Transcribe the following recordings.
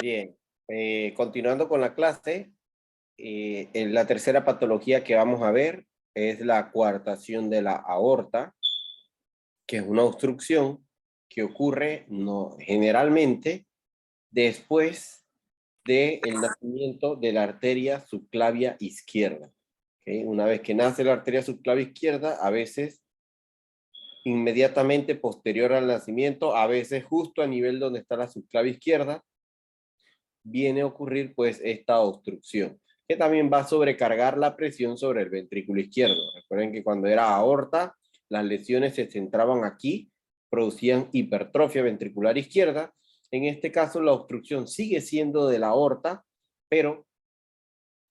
Bien, continuando con la clase, en la tercera patología que vamos a ver es la coartación de la aorta, que es una obstrucción que ocurre generalmente después del nacimiento de la arteria subclavia izquierda. ¿Okay? Una vez que nace la arteria subclavia izquierda, a veces inmediatamente posterior al nacimiento, a veces justo a nivel donde está la subclavia izquierda, viene a ocurrir pues esta obstrucción, que también va a sobrecargar la presión sobre el ventrículo izquierdo. Recuerden que cuando era aorta, las lesiones se centraban aquí, producían hipertrofia ventricular izquierda. En este caso, la obstrucción sigue siendo de la aorta, pero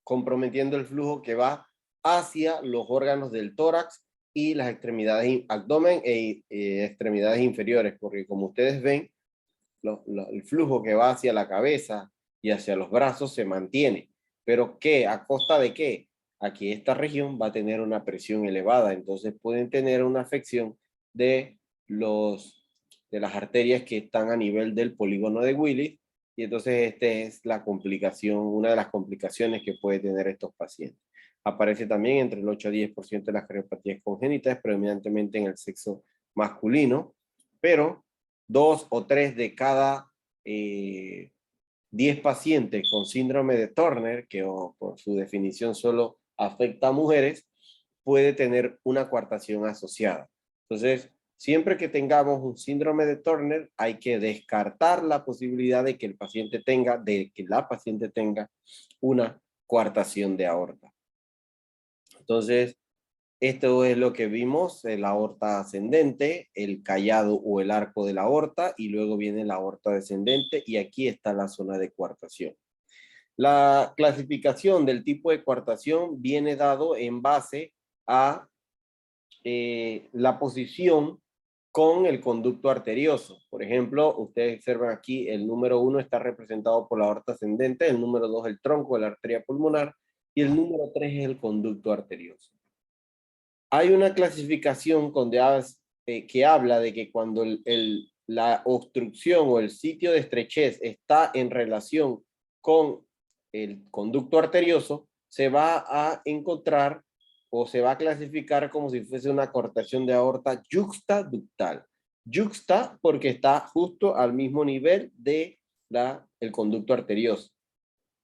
comprometiendo el flujo que va hacia los órganos del tórax y las extremidades, abdomen extremidades inferiores, porque como ustedes ven, el flujo que va hacia la cabeza y hacia los brazos se mantiene. ¿Pero qué? ¿A costa de qué? Aquí esta región va a tener una presión elevada, entonces pueden tener una afección de, de las arterias que están a nivel del polígono de Willis, y entonces esta es la complicación, una de las complicaciones que puede tener estos pacientes. Aparece también entre el 8 a 10% de las cardiopatías congénitas, predominantemente en el sexo masculino, pero 2 o 3 de cada 10 pacientes con síndrome de Turner, que por su definición solo afecta a mujeres, puede tener una coartación asociada. Entonces, siempre que tengamos un síndrome de Turner, hay que descartar la posibilidad de que la paciente tenga una coartación de aorta. Entonces, esto es lo que vimos, la aorta ascendente, el callado o el arco de la aorta, y luego viene la aorta descendente, y aquí está la zona de coartación. La clasificación del tipo de coartación viene dado en base a la posición con el conducto arterioso. Por ejemplo, ustedes observan aquí el número 1 está representado por la aorta ascendente, el número 2 el tronco de la arteria pulmonar, y el número 3 es el conducto arterioso. Hay una clasificación que habla de que cuando la obstrucción o el sitio de estrechez está en relación con el conducto arterioso, se va a encontrar o se va a clasificar como si fuese una cortación de aorta yuxtaductal. Yuxta porque está justo al mismo nivel de el conducto arterioso.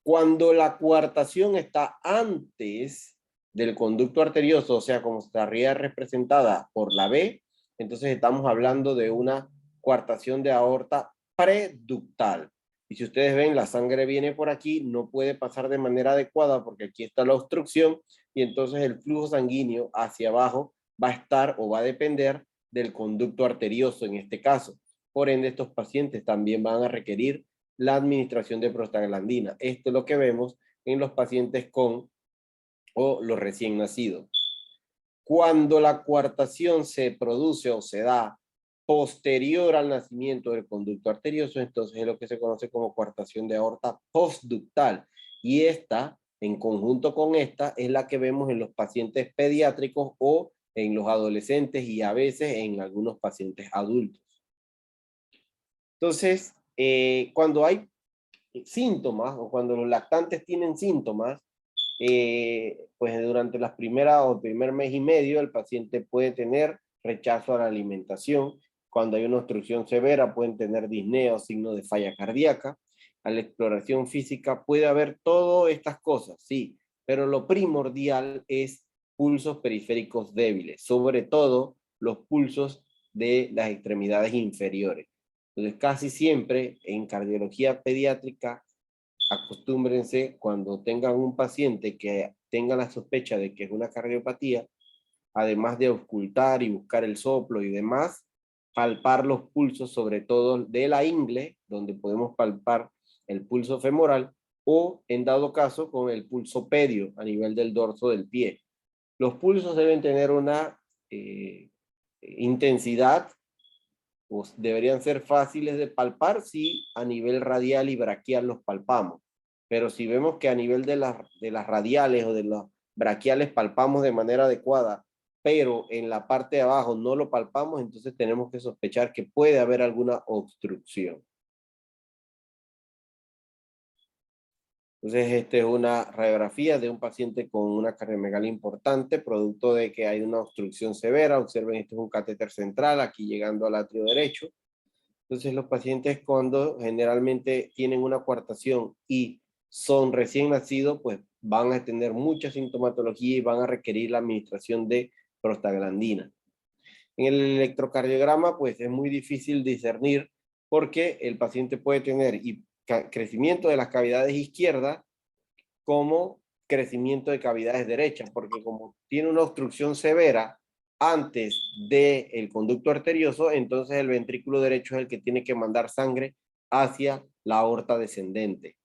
Cuando la coartación está antes del conducto arterioso, o sea, como estaría representada por la B, entonces estamos hablando de una coartación de aorta preductal. Y si ustedes ven, la sangre viene por aquí, no puede pasar de manera adecuada porque aquí está la obstrucción y entonces el flujo sanguíneo hacia abajo va a estar o va a depender del conducto arterioso en este caso. Por ende, estos pacientes también van a requerir la administración de prostaglandina. Esto es lo que vemos en los pacientes con o los recién nacidos. Cuando la coartación se produce o se da posterior al nacimiento del conducto arterioso, entonces es lo que se conoce como coartación de aorta postductal. Y esta, en conjunto con esta, es la que vemos en los pacientes pediátricos o en los adolescentes y a veces en algunos pacientes adultos. Entonces, cuando hay síntomas o cuando los lactantes tienen síntomas, pues durante las primeras o primer mes y medio el paciente puede tener rechazo a la alimentación. Cuando hay una obstrucción severa pueden tener disnea o signo de falla cardíaca. A la exploración física puede haber todas estas cosas, sí, pero lo primordial es pulsos periféricos débiles, sobre todo los pulsos de las extremidades inferiores. Entonces, casi siempre en cardiología pediátrica, acostúmbrense cuando tengan un paciente que tenga la sospecha de que es una cardiopatía, además de ocultar y buscar el soplo y demás, palpar los pulsos, sobre todo de la ingle, donde podemos palpar el pulso femoral, o en dado caso con el pulso pedio a nivel del dorso del pie. Los pulsos deben tener una intensidad, pues deberían ser fáciles de palpar si a nivel radial y braquial los palpamos. Pero si vemos que a nivel de las radiales o de los braquiales palpamos de manera adecuada, pero en la parte de abajo no lo palpamos, entonces tenemos que sospechar que puede haber alguna obstrucción. Entonces, esta es una radiografía de un paciente con una cardiomegalia importante, producto de que hay una obstrucción severa. Observen, esto es un catéter central, aquí llegando al atrio derecho. Entonces, los pacientes cuando generalmente tienen una coartación y son recién nacidos, pues van a tener mucha sintomatología y van a requerir la administración de prostaglandina. En el electrocardiograma, pues es muy difícil discernir porque el paciente puede tener crecimiento de las cavidades izquierdas como crecimiento de cavidades derechas, porque como tiene una obstrucción severa antes del conducto arterioso, entonces el ventrículo derecho es el que tiene que mandar sangre hacia la aorta descendente.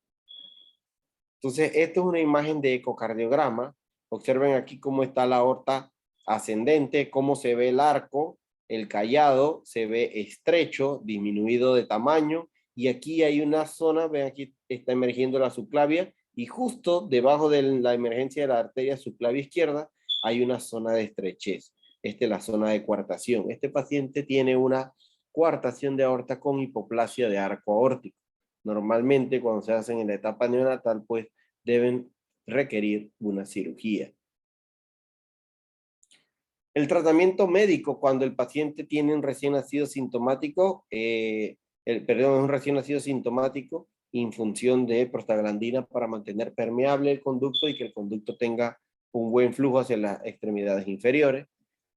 Entonces, esto es una imagen de ecocardiograma. Observen aquí cómo está la aorta ascendente, cómo se ve el arco, el callado, se ve estrecho, disminuido de tamaño, y aquí hay una zona, ven aquí está emergiendo la subclavia, y justo debajo de la emergencia de la arteria subclavia izquierda hay una zona de estrechez. Esta es la zona de coartación. Este paciente tiene una coartación de aorta con hipoplasia de arco aórtico. Normalmente cuando se hacen en la etapa neonatal, pues deben requerir una cirugía. El tratamiento médico cuando el paciente tiene un recién nacido sintomático, un recién nacido sintomático, infunción de prostaglandina para mantener permeable el conducto y que el conducto tenga un buen flujo hacia las extremidades inferiores.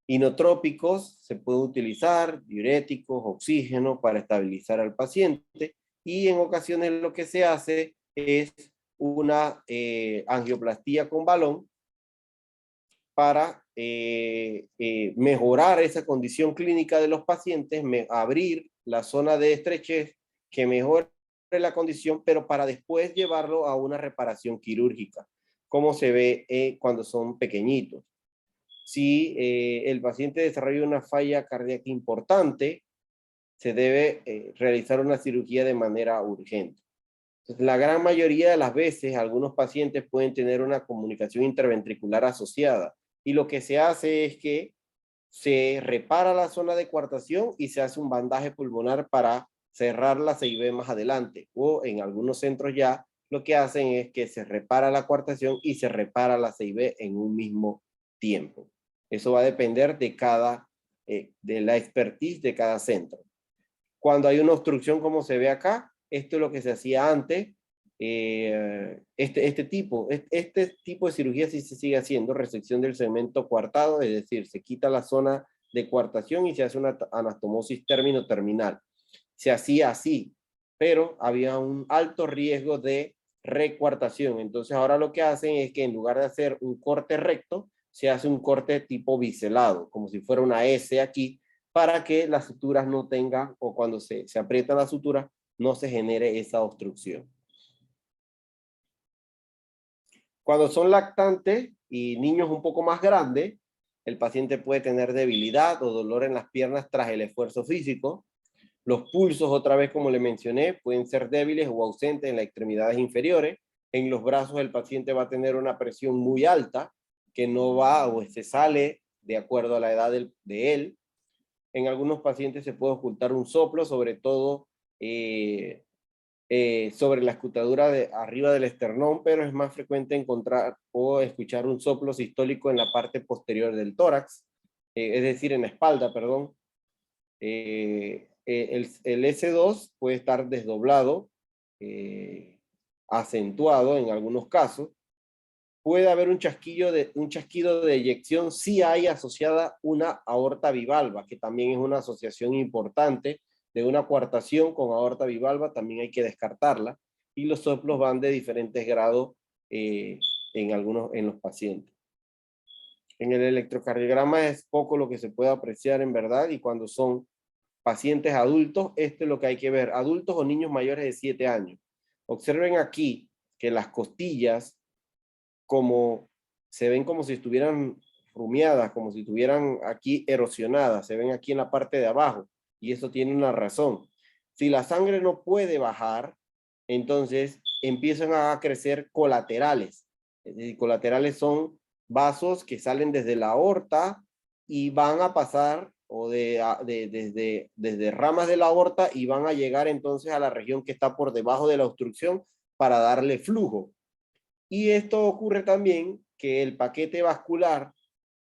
Inotrópicos se puede utilizar, diuréticos, oxígeno para estabilizar al paciente, y en ocasiones lo que se hace es una angioplastía con balón para mejorar esa condición clínica de los pacientes, abrir la zona de estrechez que mejore la condición, pero para después llevarlo a una reparación quirúrgica, como se ve cuando son pequeñitos. Si el paciente desarrolla una falla cardíaca importante, se debe realizar una cirugía de manera urgente. Entonces, la gran mayoría de las veces, algunos pacientes pueden tener una comunicación interventricular asociada, y lo que se hace es que se repara la zona de coartación y se hace un bandaje pulmonar para cerrar la CIB más adelante, o en algunos centros ya lo que hacen es que se repara la coartación y se repara la CIB en un mismo tiempo. Eso va a depender de la expertise de cada centro. Cuando hay una obstrucción como se ve acá, esto es lo que se hacía antes. Este tipo de cirugía sí se sigue haciendo, resección del segmento coartado, es decir, se quita la zona de coartación y se hace una anastomosis término-terminal. Se hacía así, pero había un alto riesgo de recuartación. Entonces ahora lo que hacen es que en lugar de hacer un corte recto, se hace un corte tipo biselado, como si fuera una S aquí, para que las suturas no tengan, o cuando se aprietan las suturas, no se genere esa obstrucción. Cuando son lactantes y niños un poco más grandes, el paciente puede tener debilidad o dolor en las piernas tras el esfuerzo físico. Los pulsos, otra vez como le mencioné, pueden ser débiles o ausentes en las extremidades inferiores. En los brazos el paciente va a tener una presión muy alta que no va o se sale de acuerdo a la edad de él. En algunos pacientes se puede ocultar un soplo, sobre todo sobre la escutadura de arriba del esternón, pero es más frecuente encontrar o escuchar un soplo sistólico en la parte posterior del tórax, es decir, en la espalda, perdón. El S2 puede estar desdoblado, acentuado en algunos casos. Puede haber un chasquido de eyección si hay asociada una aorta bivalva, que también es una asociación importante de una coartación con aorta bivalva, también hay que descartarla, y los soplos van de diferentes grados en los pacientes. En el electrocardiograma es poco lo que se puede apreciar en verdad, y cuando son pacientes adultos, esto es lo que hay que ver, adultos o niños mayores de 7 años. Observen aquí que las costillas se ven como si estuvieran rumiadas, como si estuvieran aquí erosionadas, se ven aquí en la parte de abajo, y eso tiene una razón. Si la sangre no puede bajar, entonces empiezan a crecer colaterales. Es decir, colaterales son vasos que salen desde la aorta y van a pasar desde ramas de la aorta y van a llegar entonces a la región que está por debajo de la obstrucción para darle flujo. Y esto ocurre también que el paquete vascular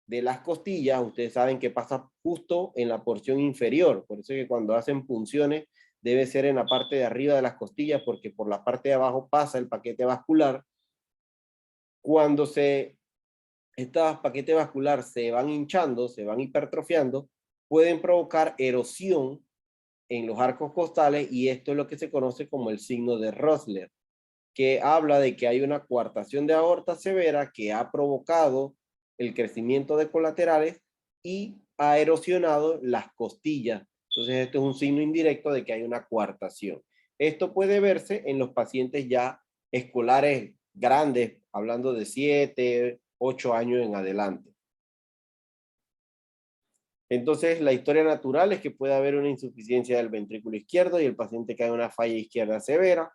de las costillas, ustedes saben que pasa justo en la porción inferior, por eso es que cuando hacen punciones debe ser en la parte de arriba de las costillas, porque por la parte de abajo pasa el paquete vascular. Cuando estos paquetes vascular se van hinchando, se van hipertrofiando, pueden provocar erosión en los arcos costales, y esto es lo que se conoce como el signo de Rosler, que habla de que hay una coartación de aorta severa que ha provocado el crecimiento de colaterales y ha erosionado las costillas. Entonces esto es un signo indirecto de que hay una coartación. Esto puede verse en los pacientes ya escolares grandes, hablando de 7, 8 años en adelante. Entonces, la historia natural es que puede haber una insuficiencia del ventrículo izquierdo y el paciente cae en una falla izquierda severa.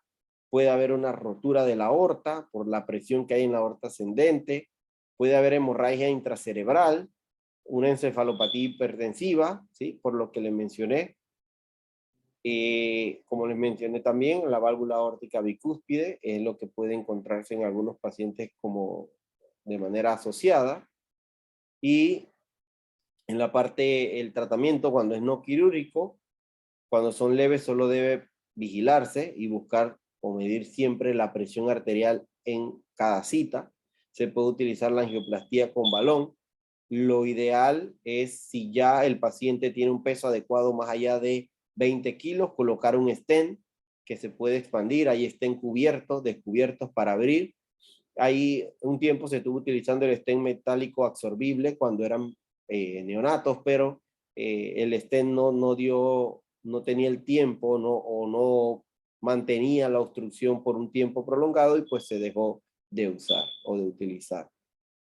Puede haber una rotura de la aorta por la presión que hay en la aorta ascendente. Puede haber hemorragia intracerebral, una encefalopatía hipertensiva, ¿sí? Por lo que les mencioné. Como les mencioné también, la válvula aórtica bicúspide es lo que puede encontrarse en algunos pacientes como de manera asociada. Y en la parte, el tratamiento cuando es no quirúrgico, cuando son leves solo debe vigilarse y buscar o medir siempre la presión arterial en cada cita. Se puede utilizar la angioplastía con balón. Lo ideal es, si ya el paciente tiene un peso adecuado más allá de 20 kilos, colocar un stent que se puede expandir. Hay stent descubiertos para abrir. Ahí un tiempo se estuvo utilizando el stent metálico absorbible cuando eran neonatos, pero el stent no tenía el tiempo o no mantenía la obstrucción por un tiempo prolongado, y pues se dejó de usar o de utilizar.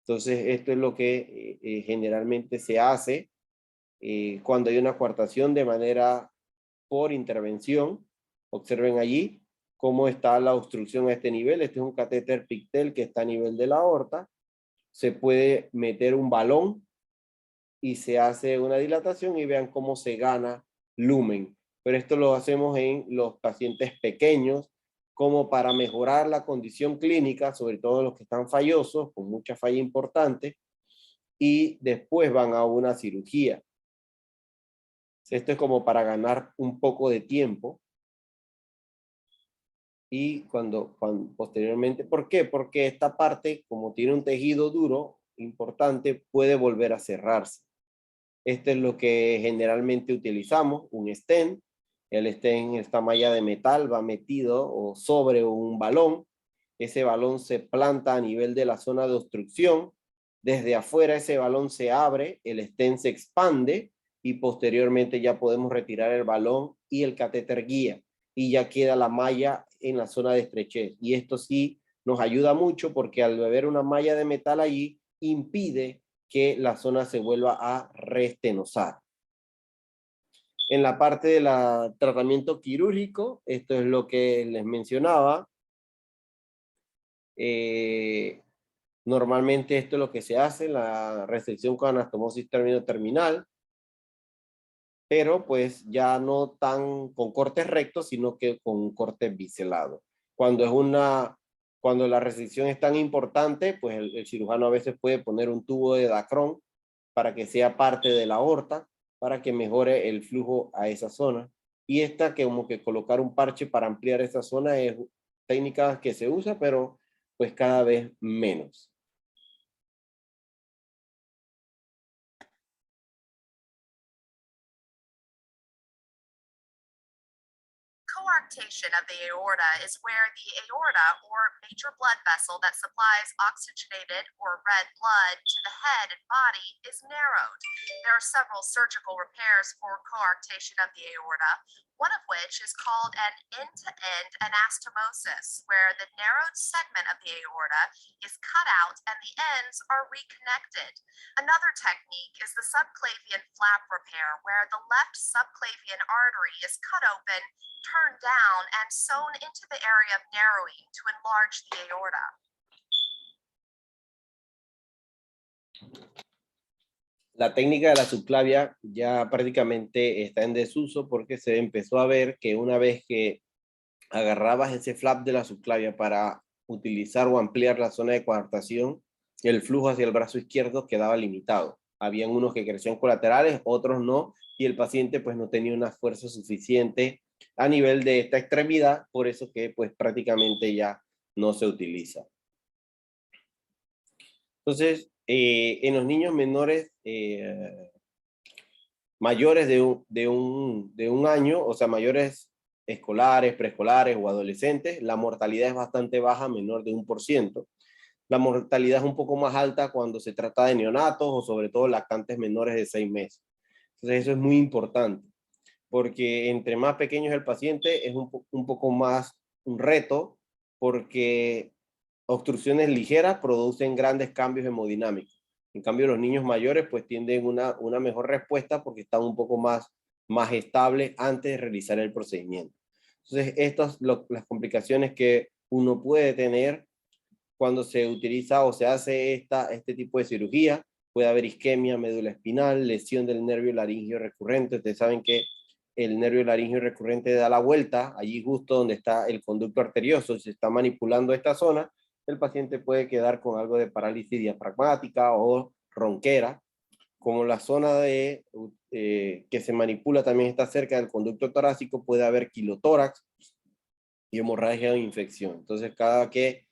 Entonces esto es lo que generalmente se hace cuando hay una coartación de manera por intervención. Observen allí cómo está la obstrucción a este nivel. Este es un catéter Pictel que está a nivel de la aorta. Se puede meter un balón y se hace una dilatación, y vean cómo se gana lumen. Pero esto lo hacemos en los pacientes pequeños, como para mejorar la condición clínica, sobre todo los que están fallosos, con mucha falla importante, y después van a una cirugía. Esto es como para ganar un poco de tiempo. Y cuando posteriormente, ¿por qué? Porque esta parte, como tiene un tejido duro importante, puede volver a cerrarse. Esto es lo que generalmente utilizamos, un stent. El stent, esta malla de metal, va metido o sobre un balón. Ese balón se planta a nivel de la zona de obstrucción. Desde afuera ese balón se abre, el stent se expande, y posteriormente ya podemos retirar el balón y el catéter guía, y ya queda la malla en la zona de estrechez. Y esto sí nos ayuda mucho, porque al haber una malla de metal allí, impide que la zona se vuelva a reestenosar. En la parte del tratamiento quirúrgico, esto es lo que les mencionaba. Normalmente esto es lo que se hace, la resección con anastomosis término terminal, pero pues ya no tan con cortes rectos, sino que con un corte biselado. Cuando la resección es tan importante, pues el cirujano a veces puede poner un tubo de Dacron para que sea parte de la aorta, para que mejore el flujo a esa zona. Y esta, que como que colocar un parche para ampliar esa zona, es técnica que se usa, pero pues cada vez menos. Coarctation of the aorta is where the aorta, or major blood vessel that supplies oxygenated or red blood to the head and body, is narrowed. There are several surgical repairs for coarctation of the aorta, one of which is called an end-to-end anastomosis, where the narrowed segment of the aorta is cut out and the ends are reconnected. Another technique is the subclavian flap repair, where the left subclavian artery is cut open, turned down, and sewn into the area of narrowing to enlarge the aorta. La técnica de la subclavia ya prácticamente está en desuso, porque se empezó a ver que una vez que agarrabas ese flap de la subclavia para utilizar o ampliar la zona de coartación, el flujo hacia el brazo izquierdo quedaba limitado. Habían unos que crecían colaterales, otros no, y el paciente pues no tenía una fuerza suficiente a nivel de esta extremidad, por eso que pues prácticamente ya no se utiliza. Entonces, en los niños menores mayores de un año, o sea, mayores escolares, preescolares o adolescentes, la mortalidad es bastante baja, menor de 1%. La mortalidad es un poco más alta cuando se trata de neonatos o sobre todo lactantes menores de 6 meses. Entonces eso es muy importante, porque entre más pequeño es el paciente es un poco más un reto, porque obstrucciones ligeras producen grandes cambios hemodinámicos. En cambio, los niños mayores pues tienden una mejor respuesta porque están un poco más estables antes de realizar el procedimiento. Entonces, estas las complicaciones que uno puede tener cuando se utiliza o se hace este tipo de cirugía. Puede haber isquemia, médula espinal, lesión del nervio laringio recurrente. Ustedes saben que el nervio laringio recurrente da la vuelta, allí justo donde está el conducto arterioso, si se está manipulando esta zona, el paciente puede quedar con algo de parálisis diafragmática o ronquera. Como la zona que se manipula también está cerca del conducto torácico, puede haber quilotórax y hemorragia o infección. Entonces, cada que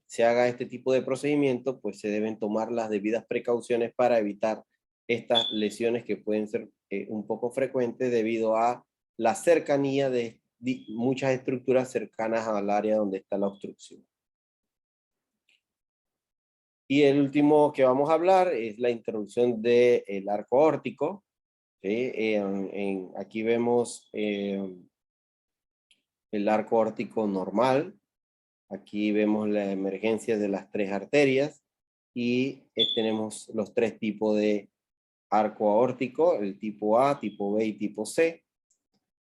se haga este tipo de procedimiento, pues se deben tomar las debidas precauciones para evitar estas lesiones que pueden ser un poco frecuentes debido a la cercanía de muchas estructuras cercanas al área donde está la obstrucción. Y el último que vamos a hablar es la introducción del arco aórtico. ¿Sí? Aquí vemos el arco aórtico normal. Aquí vemos la emergencia de las 3 arterias y tenemos los 3 tipos de arco aórtico, el tipo A, tipo B y tipo C.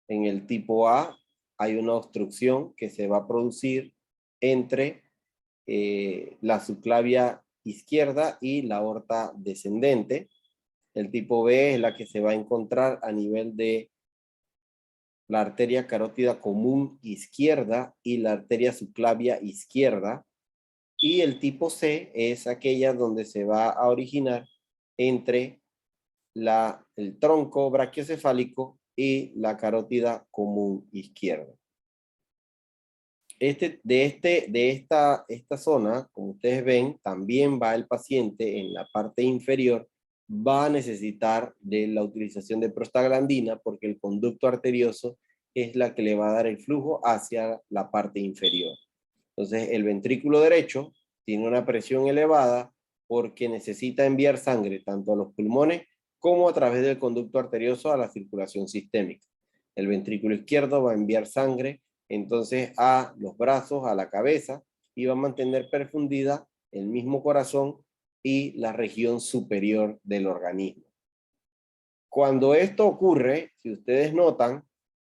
En el tipo A hay una obstrucción que se va a producir entre la subclavia izquierda y la aorta descendente. El tipo B es la que se va a encontrar a nivel de la arteria carótida común izquierda y la arteria subclavia izquierda. Y el tipo C es aquella donde se va a originar entre el tronco brachiocefálico y la carótida común izquierda. Esta zona, como ustedes ven, también va el paciente en la parte inferior, va a necesitar de la utilización de prostaglandina porque el conducto arterioso es la que le va a dar el flujo hacia la parte inferior. Entonces, el ventrículo derecho tiene una presión elevada porque necesita enviar sangre tanto a los pulmones como a través del conducto arterioso a la circulación sistémica. El ventrículo izquierdo va a enviar sangre entonces a los brazos, a la cabeza, y va a mantener perfundida el mismo corazón y la región superior del organismo. Cuando esto ocurre, si ustedes notan,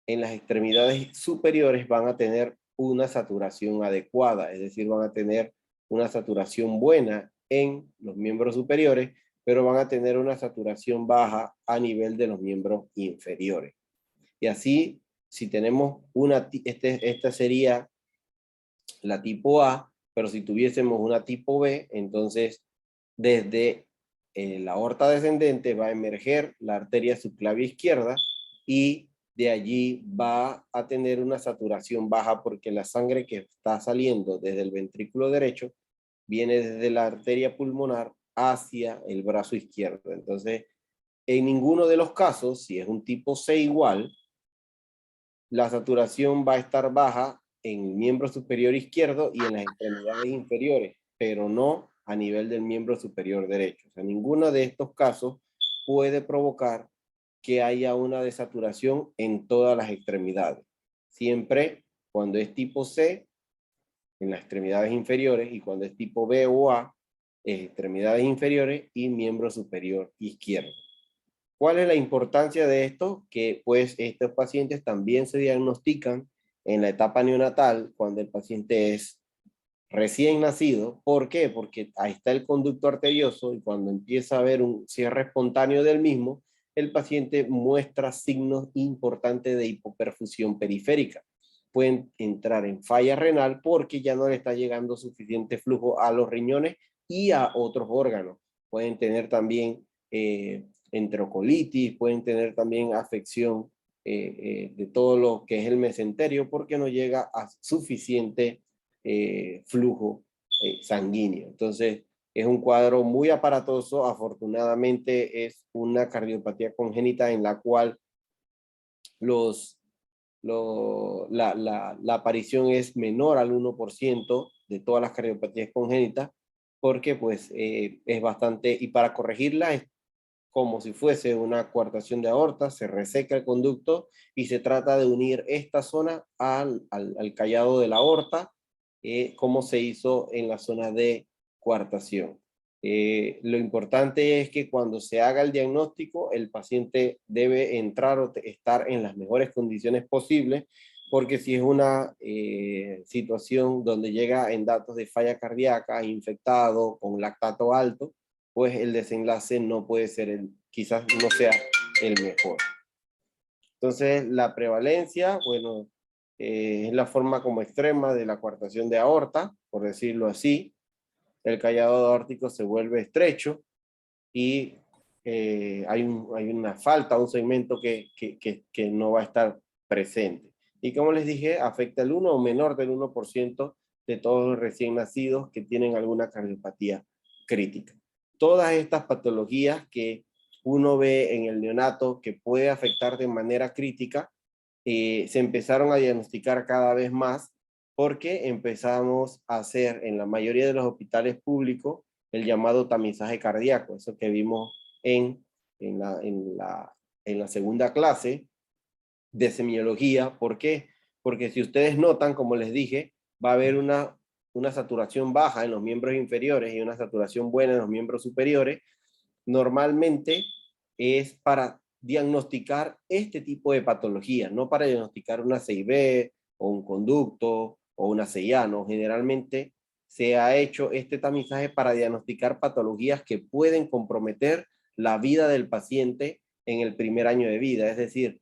en las extremidades superiores van a tener una saturación adecuada, es decir, van a tener una saturación buena en los miembros superiores, pero van a tener una saturación baja a nivel de los miembros inferiores. Y así, si tenemos esta sería la tipo A, pero si tuviésemos una tipo B, entonces desde la aorta descendente va a emerger la arteria subclavia izquierda y de allí va a tener una saturación baja porque la sangre que está saliendo desde el ventrículo derecho viene desde la arteria pulmonar hacia el brazo izquierdo. Entonces, en ninguno de los casos, si es un tipo C igual, la saturación va a estar baja en el miembro superior izquierdo y en las extremidades inferiores, pero no a nivel del miembro superior derecho. O sea, ninguno de estos casos puede provocar que haya una desaturación en todas las extremidades. Siempre cuando es tipo C, en las extremidades inferiores, y cuando es tipo B o A, extremidades inferiores y miembro superior izquierdo. ¿Cuál es la importancia de esto? Que pues estos pacientes también se diagnostican en la etapa neonatal cuando el paciente es recién nacido. ¿Por qué? Porque ahí está el conducto arterioso y cuando empieza a haber un cierre espontáneo del mismo, el paciente muestra signos importantes de hipoperfusión periférica. pueden entrar en falla renal porque ya no le está llegando suficiente flujo a los riñones y a otros órganos. Pueden tener también enterocolitis, pueden tener también afección de todo lo que es el mesenterio porque no llega a suficiente flujo sanguíneo. Entonces, es un cuadro muy aparatoso. Afortunadamente, es una cardiopatía congénita en la cual la aparición es menor al 1% de todas las cardiopatías congénitas, porque pues es bastante, y para corregirla es como si fuese una coartación de aorta, se reseca el conducto y se trata de unir esta zona al callado de la aorta, como se hizo en la zona de coartación. Lo importante es que cuando se haga el diagnóstico, el paciente debe entrar o estar en las mejores condiciones posibles, porque si es una situación donde llega en datos de falla cardíaca, infectado, con lactato alto, pues el desenlace no puede ser quizás no sea el mejor. Entonces, la prevalencia, bueno, es la forma como extrema de la coartación de aorta, por decirlo así. El callado aórtico se vuelve estrecho y hay una falta, un segmento que no va a estar presente. Y como les dije, afecta el 1 o menor del 1% de todos los recién nacidos que tienen alguna cardiopatía crítica. Todas estas patologías que uno ve en el neonato que puede afectar de manera crítica, se empezaron a diagnosticar cada vez más porque empezamos a hacer en la mayoría de los hospitales públicos el llamado tamizaje cardíaco, eso que vimos en la segunda clase de semiología. ¿Por qué? Porque si ustedes notan, como les dije, va a haber una saturación baja en los miembros inferiores y una saturación buena en los miembros superiores. Normalmente es para diagnosticar este tipo de patología, no para diagnosticar una CIB o un conducto o una CIA, ¿no? Generalmente se ha hecho este tamizaje para diagnosticar patologías que pueden comprometer la vida del paciente en el primer año de vida, es decir,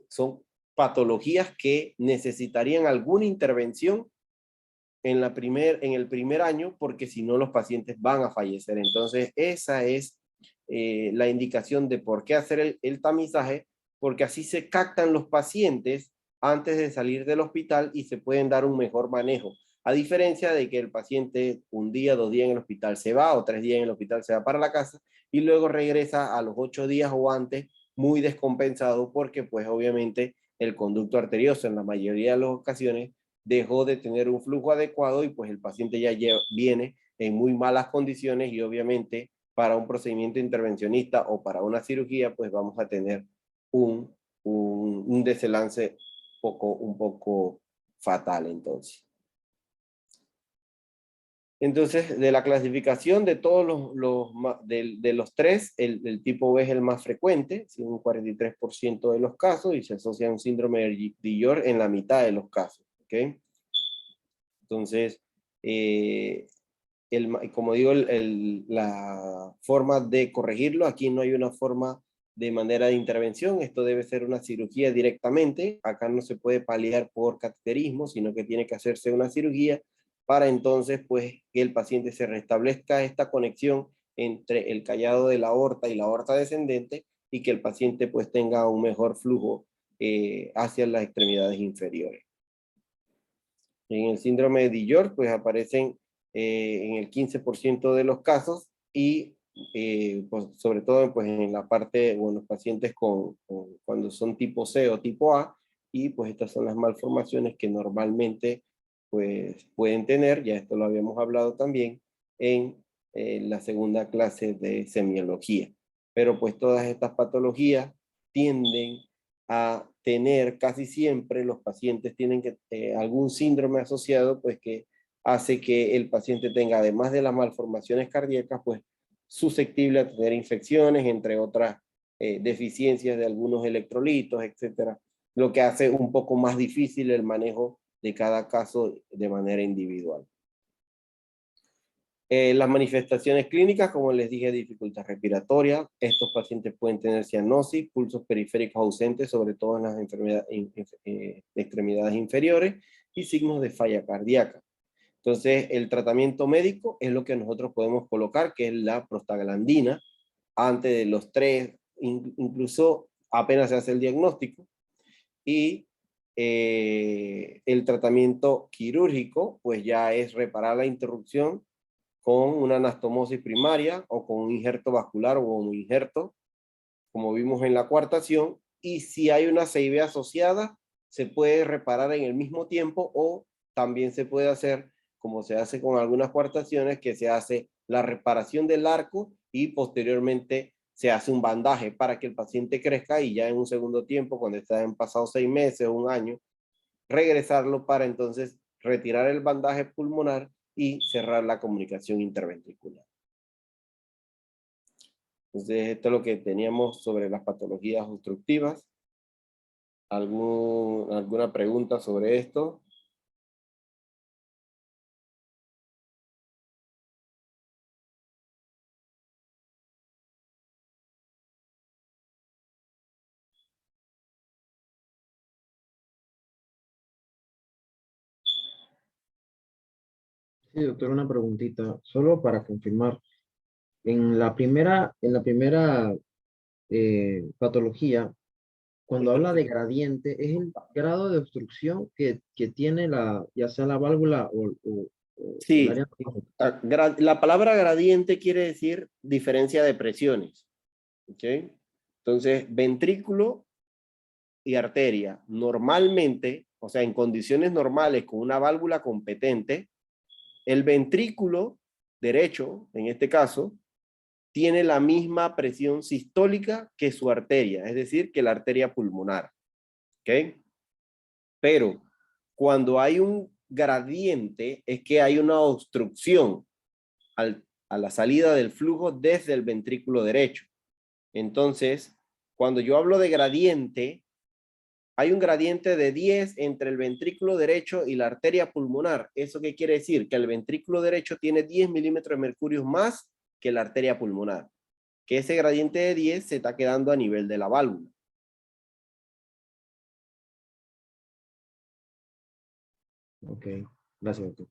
son patologías que necesitarían alguna intervención en el primer año, porque si no los pacientes van a fallecer. Entonces, esa es la indicación de por qué hacer el tamizaje, porque así se captan los pacientes antes de salir del hospital y se pueden dar un mejor manejo. A diferencia de que el paciente un día, 2 días en el hospital se va, o 3 días en el hospital se va para la casa y luego regresa a los 8 días o antes muy descompensado, porque pues obviamente el conducto arterioso en la mayoría de las ocasiones dejó de tener un flujo adecuado y pues el paciente ya viene en muy malas condiciones y obviamente para un procedimiento intervencionista o para una cirugía pues vamos a tener un desenlace un poco fatal entonces. Entonces, de la clasificación de todos de los tres, el tipo B es el más frecuente, en un 43% de los casos, y se asocia a un síndrome de Dior en la mitad de los casos. ¿Okay? Entonces, como digo, la forma de corregirlo, aquí no hay una forma de manera de intervención, esto debe ser una cirugía directamente, acá no se puede paliar por cateterismo, sino que tiene que hacerse una cirugía para entonces pues que el paciente se restablezca esta conexión entre el callado de la aorta y la aorta descendente y que el paciente pues tenga un mejor flujo hacia las extremidades inferiores. En el síndrome de Dior pues aparecen en el 15% de los casos y pues, sobre todo pues, en la parte, bueno, los pacientes cuando son tipo C o tipo A, y pues estas son las malformaciones que normalmente pues pueden tener, ya esto lo habíamos hablado también en la segunda clase de semiología. Pero pues todas estas patologías tienden a tener casi siempre, los pacientes tienen algún síndrome asociado, pues que hace que el paciente tenga, además de las malformaciones cardíacas, pues susceptible a tener infecciones, entre otras deficiencias de algunos electrolitos, etcétera, lo que hace un poco más difícil el manejo de cada caso de manera individual. Las manifestaciones clínicas, como les dije, dificultad respiratoria. Estos pacientes pueden tener cianosis, pulsos periféricos ausentes, sobre todo en las extremidades inferiores, y signos de falla cardíaca. Entonces, el tratamiento médico es lo que nosotros podemos colocar, que es la prostaglandina, antes de los 3, incluso apenas se hace el diagnóstico. Y el tratamiento quirúrgico, pues ya es reparar la interrupción con una anastomosis primaria o con un injerto vascular o un injerto, como vimos en la coartación, y si hay una CIB asociada, se puede reparar en el mismo tiempo o también se puede hacer, como se hace con algunas coartaciones, que se hace la reparación del arco y posteriormente se hace un bandaje para que el paciente crezca y ya en un segundo tiempo, cuando están pasados 6 meses o un año, regresarlo para entonces retirar el bandaje pulmonar y cerrar la comunicación interventricular. Entonces, esto es lo que teníamos sobre las patologías obstructivas. ¿Alguna pregunta sobre esto? Sí, doctor, una preguntita, solo para confirmar. En la primera patología, cuando habla de gradiente, es el grado de obstrucción que tiene ya sea la válvula o el Sí, área. la palabra gradiente quiere decir diferencia de presiones. ¿Ok? Entonces, ventrículo y arteria, normalmente, o sea, en condiciones normales con una válvula competente, el ventrículo derecho, en este caso, tiene la misma presión sistólica que su arteria, es decir, que la arteria pulmonar. ¿Ok? Pero cuando hay un gradiente, es que hay una obstrucción a la salida del flujo desde el ventrículo derecho. Entonces, cuando yo hablo de gradiente, hay un gradiente de 10 entre el ventrículo derecho y la arteria pulmonar. ¿Eso qué quiere decir? Que el ventrículo derecho tiene 10 milímetros de mercurio más que la arteria pulmonar. Que ese gradiente de 10 se está quedando a nivel de la válvula. Ok, gracias, doctor.